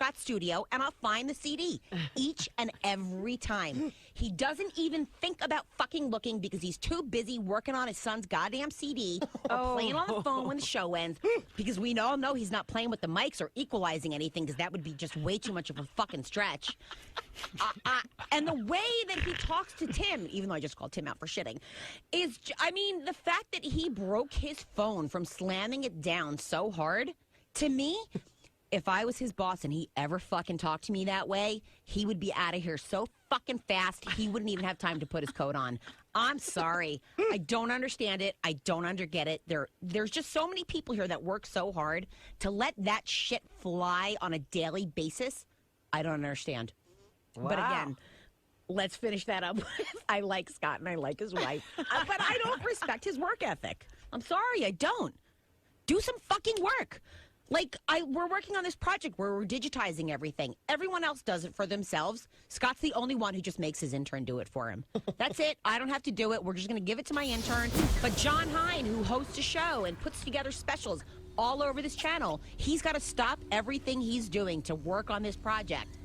Scott's studio and I'll find the CD each and every time. He doesn't even think about fucking looking because he's too busy working on his son's goddamn CD or playing on the phone when the show ends, because we all know he's not playing with the mics or equalizing anything, because that would be just way too much of a fucking stretch. And the way that he talks to Tim, even though I just called Tim out for shitting, is, I mean, the fact that he broke his phone from slamming it down so hard, to me, if I was his boss and he ever fucking talked to me that way, he would be out of here so fucking fast, he wouldn't even have time to put his coat on. I'm sorry. I don't understand it. I don't get it. There's just so many people here that work so hard to let that shit fly on a daily basis. I don't understand. Wow. But again, let's finish that up. I like Scott and I like his wife, but I don't respect his work ethic. I'm sorry, I don't. Do some fucking work. Like, we're working on this project where we're digitizing everything. Everyone else does it for themselves. Scott's the only one who just makes his intern do it for him. That's it. I don't have to do it. We're just going to give it to my intern. But John Hine, who hosts a show and puts together specials all over this channel, he's got to stop everything he's doing to work on this project.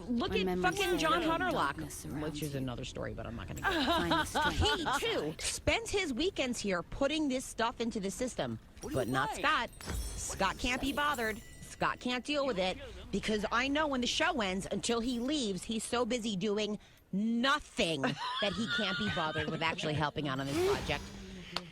Look at fucking John Hunterlock, which is another story, but I'm not going to get it. He, too, spends his weekends here putting this stuff into the system, but not Scott. Scott can't be bothered. Scott can't deal with it, because I know when the show ends, until he leaves, he's so busy doing nothing that he can't be bothered with actually helping out on this project.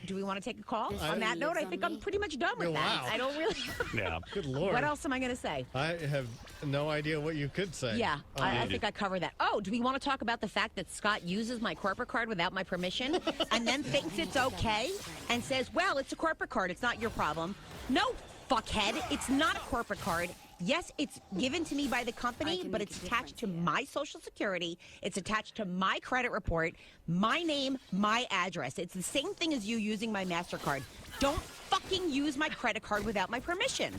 Do we want to take a call? On that note, I think I'm pretty much done with that. Wow. I don't really... Yeah. Good Lord. What else am I going to say? I have no idea what you could say. Yeah, I think I covered that. Oh, do we want to talk about the fact that Scott uses my corporate card without my permission and then thinks it's okay and says, well, it's a corporate card. It's not your problem. No, fuckhead. It's not a corporate card. Yes, it's given to me by the company, but it's attached to my Social Security. It's attached to my credit report, my name, my address. It's the same thing as you using my MasterCard. Don't fucking use my credit card without my permission.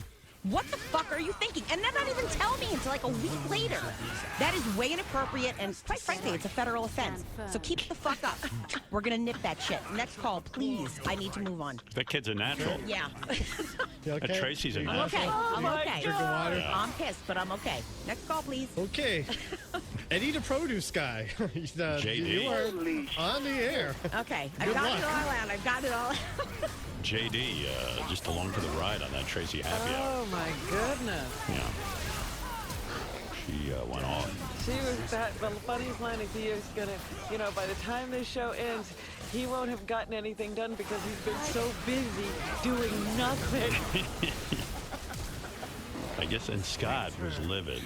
What the fuck are you thinking? And then not even tell me until like a week later. That is way inappropriate, and quite frankly, it's a federal offense. So keep the fuck up. We're gonna nip that shit. Next call, please. I need to move on. That kid's a natural. Yeah. Okay? Tracy's a I'm natural. okay. I'm okay. Drinking water? Yeah. I'm pissed, but I'm okay. Next call, please. Okay. Eddie the produce guy. JD. You are on the air. Okay. Good I've got luck. it all out. I've got it all out. JD, just along for the ride on that Tracy happy hour. Oh, my goodness. Yeah. She went off. She was that, the funniest line is he is going to, by the time this show ends, he won't have gotten anything done because he's been so busy doing nothing. I guess, and Scott was livid,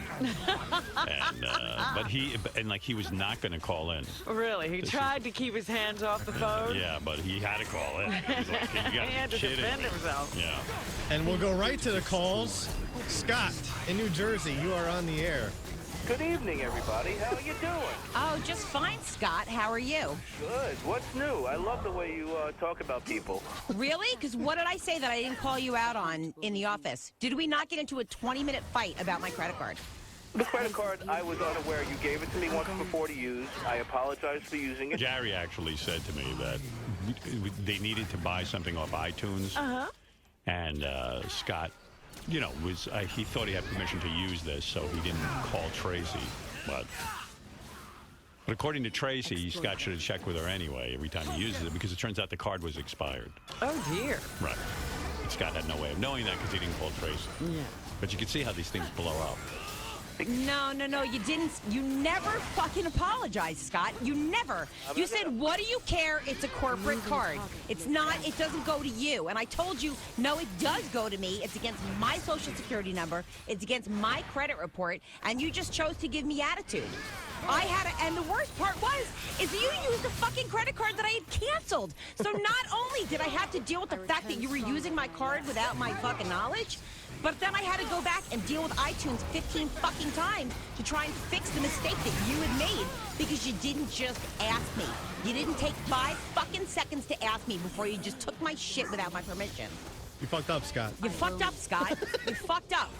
and he was not going to call in. Really, he tried to keep his hands off the phone. Yeah, but he had to call in. He's like, you He gotta had be to kidding defend me. himself. Yeah. And we'll go right to the calls. Scott, in New Jersey, you are on the air. Good evening, everybody. How are you doing? Oh, just fine, Scott. How are you? Good. What's new? I love the way you talk about people. Really? Because what did I say that I didn't call you out on in the office? Did we not get into a 20-minute fight about my credit card? The credit card, I was unaware. You gave it to me once before to use. I apologize for using it. Gary actually said to me that they needed to buy something off iTunes. And Scott, he thought he had permission to use this, so he didn't call Tracy. But according to Tracy, Scott should have checked with her anyway every time he uses it, because it turns out the card was expired. Oh, dear. Right. And Scott had no way of knowing that because he didn't call Tracy. Yeah. But you can see how these things blow up. No, you didn't. You never fucking apologized, Scott. You never. You said, what do you care? It's a corporate card. It's not, it doesn't go to you. And I told you, no, it does go to me. It's against my Social Security number. It's against my credit report. And you just chose to give me attitude. I had to, and the worst part is you used a fucking credit card that I had canceled. So not only did I have to deal with the fact that you were using my card without my fucking knowledge, but then I had to go back and deal with iTunes 15 fucking times to try and fix the mistake that you had made, because you didn't just ask me. You didn't take 5 fucking seconds to ask me before you just took my shit without my permission. You fucked up, Scott. You fucked up, Scott. You fucked up.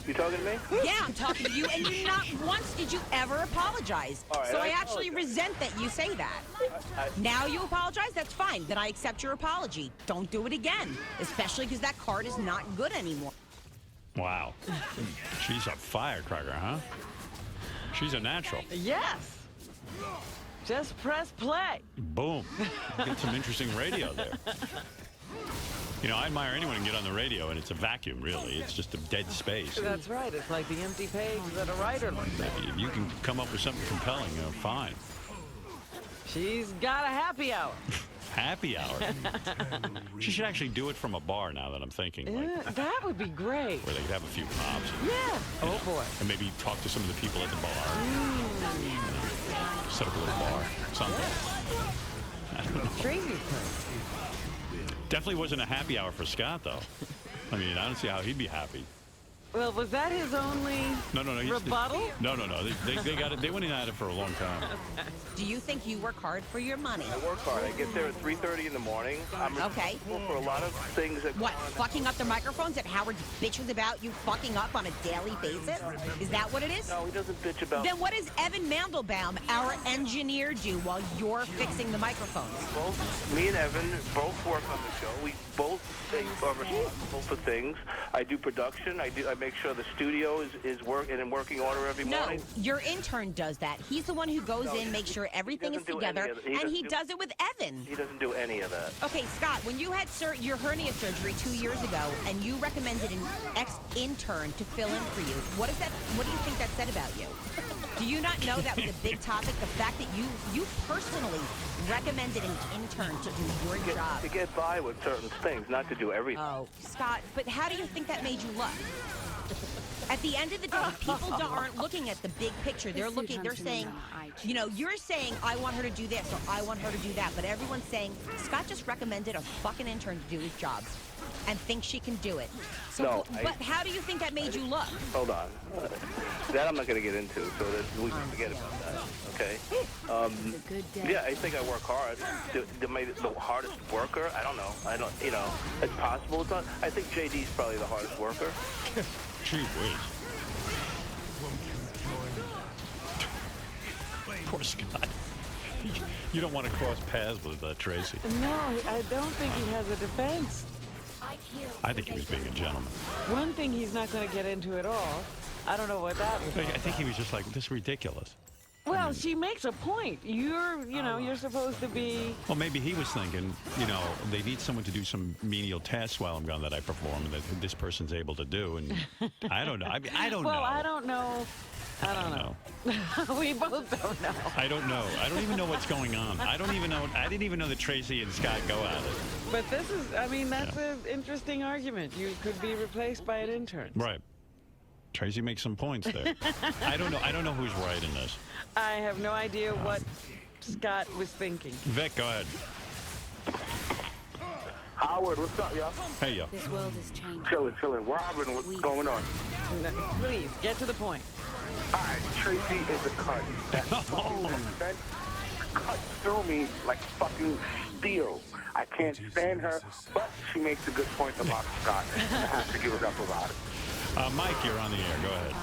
You talking to me? Yeah, I'm talking to you, and you not once did you ever apologize. All right, so I I actually apologize. resent that you say that. Now you apologize? That's fine. Then I accept your apology. Don't do it again, especially because that card is not good anymore. Wow. She's a firecracker, huh? She's a natural. Yes. Just press play. Boom. Get some interesting radio there. You know, I admire anyone who can get on the radio, and it's a vacuum, really. It's just a dead space. That's right. It's like the empty page that a writer looks at. If you can come up with something compelling, fine. She's got a happy hour. Happy hour. She should actually do it from a bar now that I'm thinking. Like, That would be great. where they could have a few pops. Yeah. Oh, boy. And maybe talk to some of the people at the bar. Set up a little bar. Something. I don't know. Tracey's place. Definitely wasn't a happy hour for Scott, though. I mean, I don't see how he'd be happy. Well, was that his only No. rebuttal? No. They got it. They went in at it for a long time. Do you think you work hard for your money? I work hard. I get there at 3:30 in the morning. I'm Okay. responsible for a lot of things that What, go on. fucking up the microphones that Howard bitches about you fucking up on a daily basis? Is that what it is? No, he doesn't bitch about. Then what does Evan Mandelbaum, our engineer, do while you're fixing the microphones? Both me and Evan both work on the show. We both are responsible for things. I do production. I make sure the studio is in working order every No, morning. your intern does that. He's the one who goes in, makes sure everything is doesn't do any together, of it. He and doesn't he do- does it with Evan. He doesn't do any of that. Okay, Scott, when you had your hernia surgery 2 years ago, and you recommended an ex-intern to fill in for you, what do you think that said about you? Do you not know that was a big topic? The fact that you personally recommended an intern to do your job. To get by with certain things, not to do everything. Oh, Scott, but how do you think that made you look? At the end of the day, people aren't looking at the big picture. They're saying, you know, you're saying, I want her to do this or I want her to do that. But everyone's saying, Scott just recommended a fucking intern to do his job and thinks she can do it. So, No, but how do you think that made you look? Hold on. That I'm not going to get into, so that we can forget about that. Okay? Yeah, I think I work hard. The hardest worker? I don't know. You know, it's possible. It's not. I think JD's probably the hardest worker. Gee whiz. Poor Scott. You don't want to cross paths with Tracy. No, I don't think he has a defense. I think he was being a gentleman. One thing he's not going to get into at all. I don't know what that was. I think he was just like, this is ridiculous. Well, she makes a point. You're supposed to be. Well, maybe he was thinking, you know, they need someone to do some menial tasks while I'm gone that I perform and that this person's able to do. And I don't know. I mean, I don't know. Well, I don't know. I don't know. We both don't know. I don't know. I don't even know what's going on. I don't even know. I didn't even know that Tracy and Scott go at it. But this is, I mean, that's an interesting argument. You could be replaced by an intern. Right. Tracy makes some points there. I don't know. I don't know who's right in this. I have no idea what Scott was thinking. Vic, go ahead. Howard, what's up, y'all? Hey, yo. This world is changing. Chilling. Robin, what's going on? No, please, get to the point. All right, Tracy is a cunt. That cuts through me like fucking steel. I can't stand her, but she makes a good point about Scott. I have to give it up about it. Mike, you're on the air. Go ahead.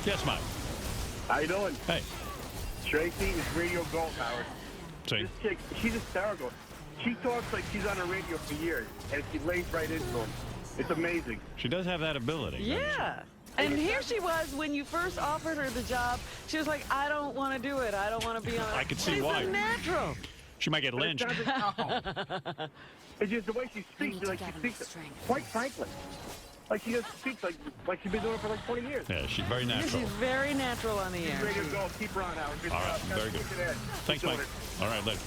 Yes, Mike. How you doing? Hey. Tracy is radio gold, Howard. See? This chick, she's hysterical. She talks like she's on the radio for years, and she lays right into them. It's amazing. She does have that ability. Yeah. And here she was when you first offered her the job. She was like, I don't want to do it. I don't want to be on it. I could see She's why. a natural. She might get lynched. It's just the way she speaks. Like she speaks, quite frankly, like she just speaks like she's been doing it for like 20 years. Yeah, she's very natural. She's very natural on the air. Radio gold. Keep her on, Howard. Good All right, job. very good. Keep it in. Thanks, Keep Mike. doing it. All right, later.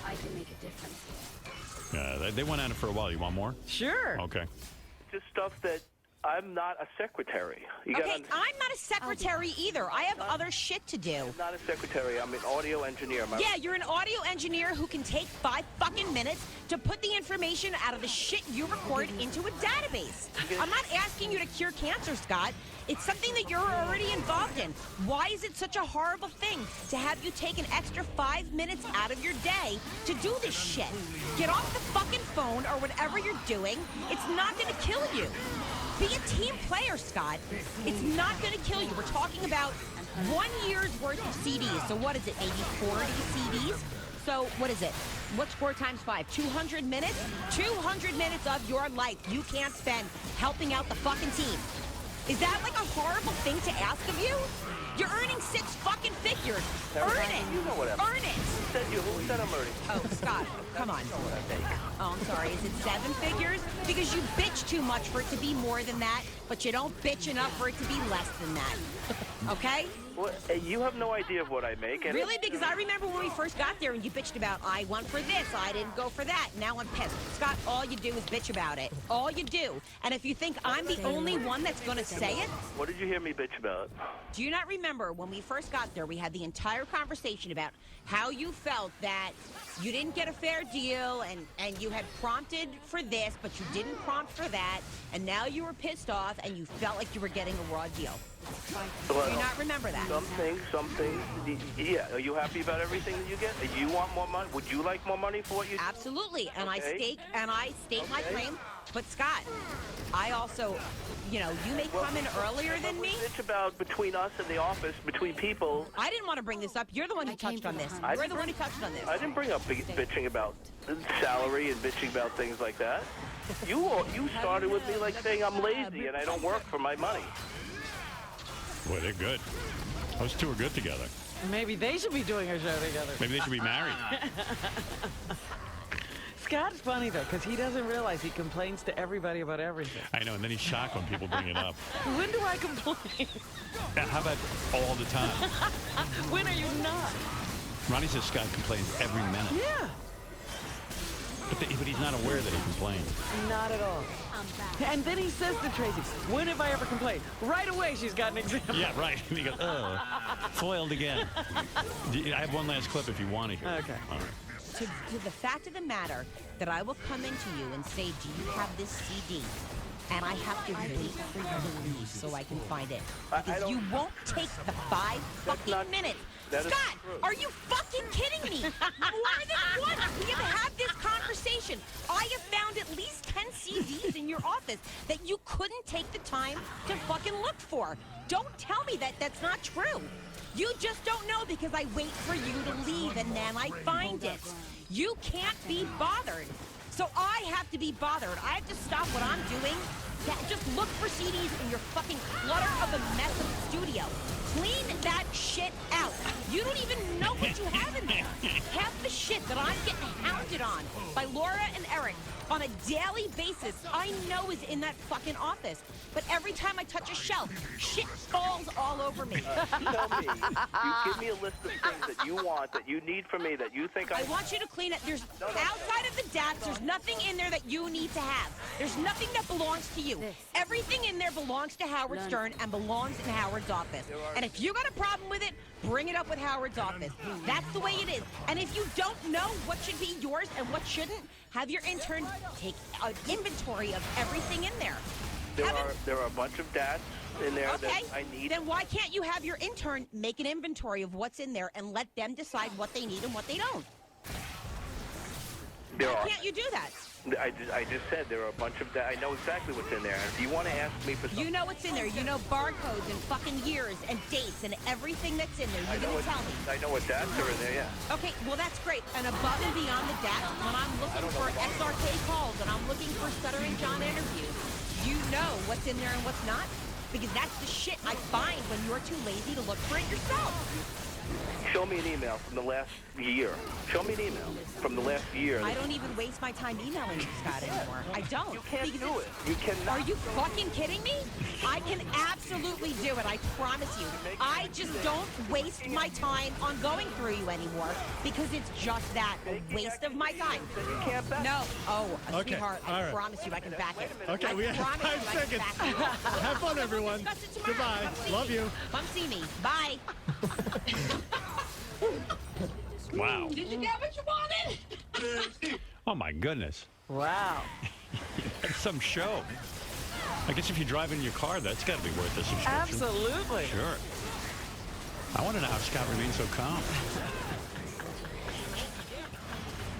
I can make a difference. They went at it for a while. You want more? Sure. Okay. Just stuff that I'm not a secretary. You Okay, gotta I'm not a secretary either. I have other shit to do. I'm not a secretary. I'm an audio engineer. Yeah, you're an audio engineer who can take 5 fucking minutes to put the information out of the shit you record into a database. I'm not asking you to cure cancer, Scott. It's something that you're already involved in. Why is it such a horrible thing to have you take an extra 5 minutes out of your day to do this shit? Get off the fucking phone or whatever you're doing. It's not gonna kill you. Be a team player, Scott. It's not gonna kill you. We're talking about 1 year's worth of CDs. So what is it, maybe 40 CDs? So what is it? What's 4 times 5? 200 minutes? 200 minutes of your life you can't spend helping out the fucking team. Is that like a horrible thing to ask of you? You're earning 6 fucking figures. Earn it. You know what Earn it. Who said I'm earning? Oh, Scott, come on. Oh, I'm sorry. Is it 7 figures? Because you bitch too much for it to be more than that, but you don't bitch enough for it to be less than that. Okay? Well, you have no idea of what I make. And Really? Because I remember when we first got there and you bitched about, I went for this, I didn't go for that. Now I'm pissed. Scott, all you do is bitch about it. All you do. And if you think I'm the only one that's going to say it, What did you hear me bitch about? do you not remember when we first got there, we had the entire conversation about how you felt that you didn't get a fair deal and you had prompted for this, but you didn't prompt for that, and now you were pissed off and you felt like you were getting a raw deal. Do you not remember that? Some things. Yeah. Are you happy about everything that you get? You want more money? Would you like more money for what you do? Absolutely, and Okay. I state my claim. But Scott, I also, you may come in earlier than me. Bitch about between us and the office, between people. I didn't want to bring this up. You're the one who touched on this. You're the one who touched on this. I didn't bring up bitching about salary and bitching about things like that. You started with me like saying I'm lazy and I don't work for my money. Boy, they're good. Those two are good together. Maybe they should be doing a show together. Maybe they should be married. Scott's funny, though, because he doesn't realize he complains to everybody about everything. I know, and then he's shocked when people bring it up. When do I complain? How about all the time? When are you not? Ronnie says Scott complains every minute. Yeah. But he's not aware that he complains. Not at all. And then he says to Tracy, when have I ever complained? Right away, she's got an example. Yeah, right. And he goes, oh, foiled again. I have one last clip if you want to hear it. Okay. All right. To the fact of the matter that I will come into you and say, do you have this CD? And I have to wait for you to leave so I can find it. Because you won't take the 5 fucking minutes. Scott, are you fucking kidding me? More than once we have had this conversation. I have found at least 10 CDs in your office that you couldn't take the time to fucking look for. Don't tell me that that's not true. You just don't know because I wait for you to leave and then I find it. You can't be bothered. So I have to be bothered. I have to stop what I'm doing. Just look for CDs in your fucking clutter of a mess of the studio. Clean that shit out. You don't even know what you have in there. Half the shit that I'm getting hounded on by Laura and Eric on a daily basis, I know is in that fucking office. But every time I touch a shelf, shit falls all over me. Tell me. You give me a list of things that you want, that you need from me, that you think I want you to clean it. There's outside of the DATs, there's nothing in there that you need to have. There's nothing that belongs to you. Everything in there belongs to Howard Stern and belongs in Howard's office. And if you got a problem with it, bring it up with Howard's office. That's the way it is. And if you don't know what should be yours and what shouldn't, have your intern take an inventory of everything in there. There are a bunch of DATs in there that I need. Then why can't you have your intern make an inventory of what's in there and let them decide what they need and what they don't? Why can't you do that? I just said there are a bunch of DATs. I know exactly what's in there. And if you want to ask me for something... You know what's in there. You know barcodes and fucking years and dates and everything that's in there. You're going to tell me. I know what DATs are in there, yeah. Okay, well, that's great. And above and beyond the DATs, when I'm looking for XRK calls and I'm looking for Stuttering John interviews, you know what's in there and what's not? Because that's the shit I find when you're too lazy to look for it yourself. Show me an email from the last year. Show me an email from the last year. I don't even waste my time emailing you, Scott, anymore. I don't. You can't do it. You cannot. Are you fucking kidding me? I can absolutely do it. I promise you. I just don't waste my time on going through you anymore because it's just that, a waste of my time. No. Oh, sweetheart, I promise you I can back it. Okay, we have 5 seconds. Have fun, everyone. Goodbye. Love you. Come see me. Bye. Wow. Did you get what you wanted? Oh, my goodness. Wow. That's some show. I guess if you drive in your car, that's got to be worth a subscription. Absolutely. Sure. I want to know how Scott remains so calm.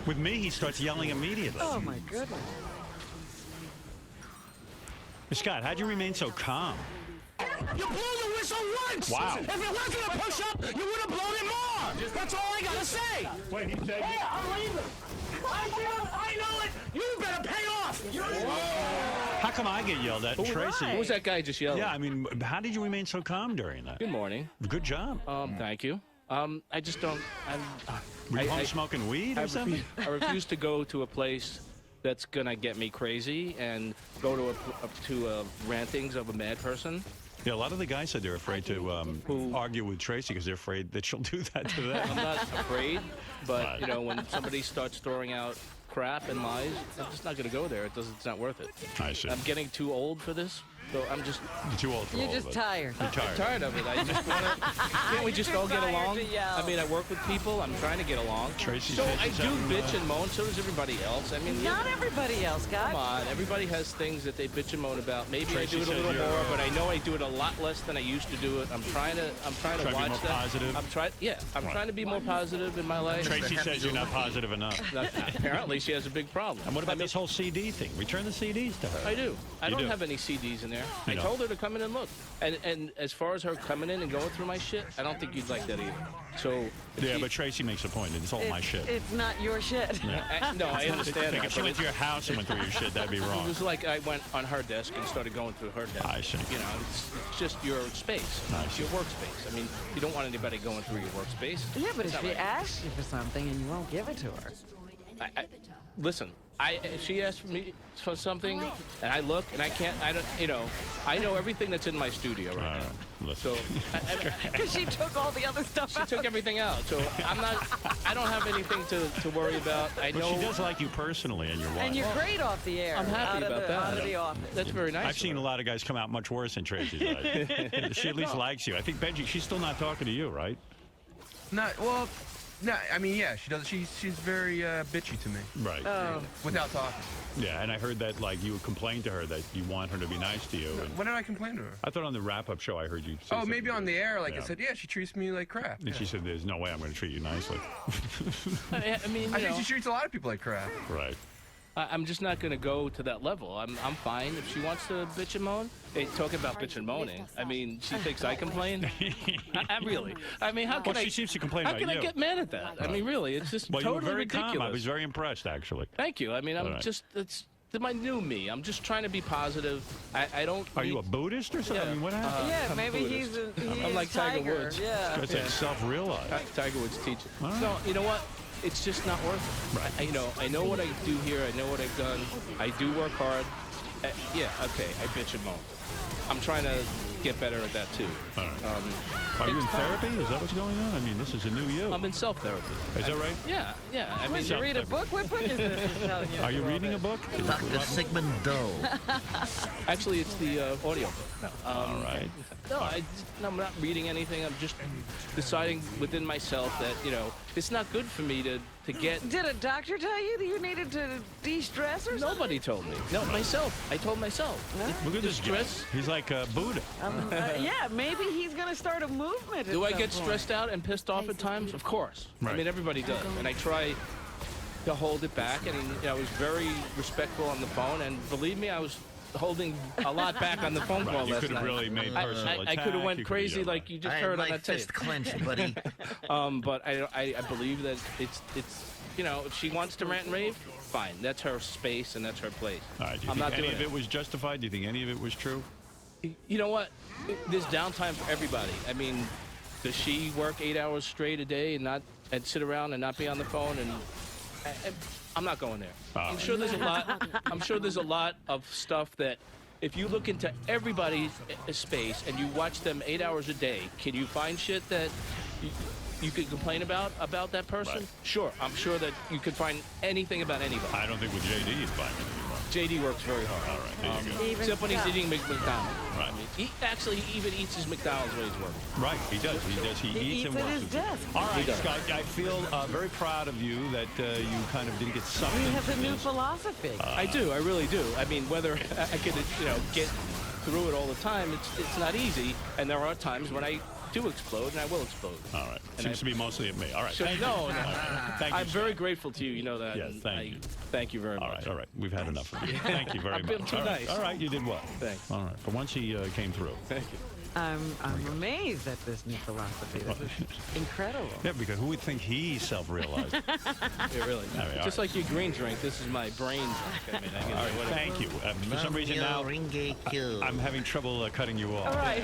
With me, he starts yelling immediately. Oh, my goodness. Scott, how'd you remain so calm? You're You blew the whistle once. Wow. If it wasn't a push-up, you would have blown it more. That's all I gotta say. Wait, he said... Hey, I'm leaving. I know it. You better pay off. How come I get yelled at? Tracey. Who was that guy just yelling? Yeah, I mean, how did you remain so calm during that? Good morning. Good job. Thank you. I just don't. Were you home smoking weed or something? I refuse to go to a place that's gonna get me crazy and go to rantings of a mad person. Yeah, a lot of the guys said they're afraid to argue with Tracey because they're afraid that she'll do that to them. I'm not afraid, but you know, when somebody starts throwing out crap and lies, I'm just not gonna go there. It's not worth it. I see. I'm getting too old for this. So I'm just... You're too old for all You're of just it. tired. You're tired. I'm tired of it. I just want to... Can't we just all get along? I mean, I work with people. I'm trying to get along. Tracy so says I she's do having, bitch and moan. So does everybody else. I mean, Not everybody else, guys. come on. Everybody has things that they bitch and moan about. Maybe Tracy I do it a says little you're, more, but I know I do it a lot less than I used to do it. I'm trying to Try to be watch more that. positive? I'm trying to be more positive in my life. Tracy says you're not positive enough. Apparently, she has a big problem. And what about this whole CD thing? Return the CDs to her. I do. I You don't do? have any CDs in there. I don't? told her to come in and look. And as far as her coming in and going through my shit, I don't think you'd like that either. So Yeah, but Tracy makes a point. It's all my shit. It's not your shit. no, I understand that. If she went to your house and went through your shit, that'd be It wrong. was like I went on her desk and started going through her desk. I see. You know, it's just your space. I It's see. your workspace. I mean, you don't want anybody going through your workspace. Yeah, but It's if not she right. asks you for something and you won't give it to her. Listen, if she asks me for something, and I look, and I don't, you know, I know everything that's in my studio right now. Listen. So, Because she took all the other stuff she out. took everything out. So I don't have anything to worry about. I But know. she does like you personally and your wife. And you're great off the air. I'm happy out of about the, that. Out of the office. That's very nice. I've seen a lot of guys come out much worse than Tracy's like. She at least likes you. I think Benji, she's still not talking to you, right? No, I mean, yeah, she does. She's very bitchy to me. Right. Without talking. Yeah, and I heard that like you complained to her that you want her to be nice to you. And When did I complain to her? I thought on the wrap-up show I heard you say Oh, something maybe on the air, like Yeah. I said, yeah, she treats me like crap. And she said, "There's no way I'm going to treat you nicely." I mean, I you think know, she treats a lot of people like crap. Right. I'm just not going to go to that level. I'm fine if she wants to bitch and moan. Hey, talking about bitch and moaning. I mean, she thinks I complain. I really. I mean, how can Well, she seems to complain How about can I you. get mad at that? I mean, really, it's just Well, you totally were very ridiculous. calm. I was very impressed, actually. Thank you. I mean, I'm All right. just it's my new me. I'm just trying to be positive. I don't. Are you a Buddhist or something? Yeah. I mean, what happened? Yeah, I'm maybe Buddhist. he's I'm like Tiger Woods. Yeah. That's like self-realized. Tiger Woods teaching. All right. So you know what? It's just not worth it. Right. I know what I do here. I know what I've done. I do work hard. Yeah, okay. I bitch and moan. I'm trying to get better at that too. All right. Are you in therapy? Is that what's going on? I mean, this is a new you. I'm in self-therapy. Is that right? Yeah. I mean, Did you read a book? What book is this? He's telling you Are you to reading a book? Is it Dr. Sigmund Doe. actually, it's the audio book. All right. No, I'm not reading anything. I'm just deciding within myself that, you know, it's not good for me to get... Did a doctor tell you that you needed to de-stress or something? Nobody told me. No, myself. I told myself. Look at this guy. Stress. He's like Buddha. Yeah, maybe he's going to start a movement. Do at I get some stressed out and pissed off at times? Of course. Right. I mean, everybody does. And I try to hold it back. And you know, I was very respectful on the phone. And believe me, I was holding a lot back on the phone call You last could have night. really made personal I attack. could have went You could've crazy done like that. you just I heard had on my that tape. fist clenched, buddy. But I believe that it's you know, if she wants to rant and rave, fine. That's her space and that's her place. All right. Do you I'm think not any doing of it was justified? Do you think any of it was true? You know what? There's downtime for everybody. I mean, does she work 8 hours straight a day and sit around and not be on the phone? And I'm not going there. I'm sure there's a lot. I'm sure there's a lot of stuff that. If you look into everybody's space and you watch them 8 hours a day, can you find shit that you could complain about that person? Right. Sure, I'm sure that you could find anything about anybody. I don't think with JD you'd find anything wrong. JD works very hard. All right. There you go. Even Except when he's stuff. eating McDonald's. Right. He even eats his McDonald's when he's working. Right, he does. He He eats and eats at works. his with it. desk. All right, He does. Scott, I feel very proud of you that you kind of didn't get sucked He into has a new this. philosophy. I do. I really do. I mean, whether I could, get through it all the time, it's not easy. And there are times when I do explode, and I will explode. All right. And Seems to be mostly at me. All right. So, Thank no, you. no. All right. Thank you. I'm very grateful to you. You know that. Yes, and thank you. Thank you very All much. right, all right. We've had enough of you. Thank you very I've much. been too all right. nice. All right, you did well. Thanks. All right. For once he came through. Thank you. I'm amazed at this new philosophy. This is incredible. Yeah, because who would think he's self-realized? Yeah, really. All Just like your green drink, this is my brain drink. I mean, all right, thank you. For some reason now, I'm having trouble cutting you off. All right.